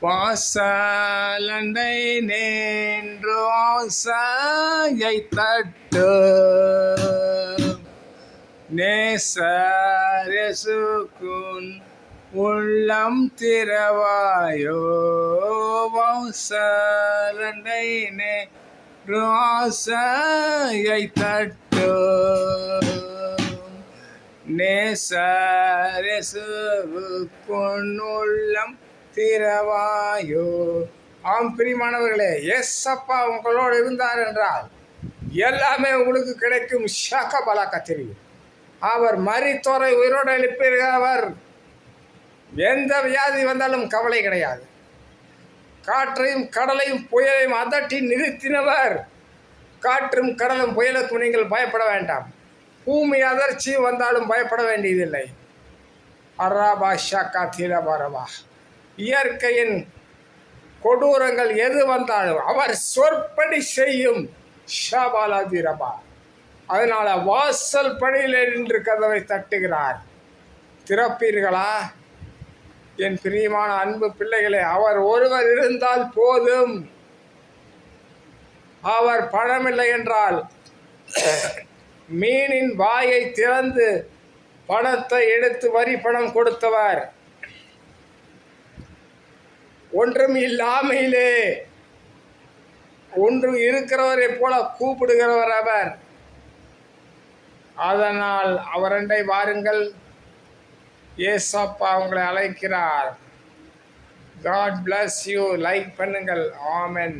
வாசலண்டை நின்று ஆசையை தட்டு நேசரேசுக்குன் உள்ளம் திறவாயோ. வாசலண்டை நின்று ஆசையை தட்டு நேசரேசுக்குன் உள்ளம் திறவாயோ. ஆம் பிரியமானவர்களே, ஏசப்பா உங்களோடு இருந்தார் என்றால் எல்லாமே உங்களுக்கு கிடைக்கும். ஷகபலாக்க தெரியும். அவர் மரித்தோரை உயிரோடு எழுப்பியிருக்கிறவர். எந்த வியாதி வந்தாலும் கவலை கிடையாது. காற்றையும் கடலையும் புயலையும் அதட்டி நிறுத்தினவர். காற்றும் கடலும் புயலுக்கும் நீங்கள் பயப்பட வேண்டாம். பூமி அதிர்ச்சி வந்தாலும் பயப்பட வேண்டியதில்லை. அரபா ஷக்கா திலபரபா. இயற்கையின் கொடூரங்கள் எது வந்தாலும் அவர் சொற்படி செய்யும். ஷபாலாதிரபா. அதனால வாசல் படியில் நின்று கதவை தட்டுகிறார். திறப்பீர்களா? என் பிரியமான அன்பு பிள்ளைகளே, அவர் ஒருவர் இருந்தால் போதும். அவர் பணமில்லை என்றால் மீனின் வாயை திறந்து பணத்தை எடுத்து வரி பணம் கொடுத்தவர். ஒன்றும் இல்லாமையிலே ஒன்று இருக்கிறவரை போல கூப்பிடுகிறவர் அவர். அதனால் அவரண்டை வாருங்கள். ஏசப்பா உங்களை அழைக்கிறார். God bless you. லைக் பண்ணுங்கள். ஆமென்.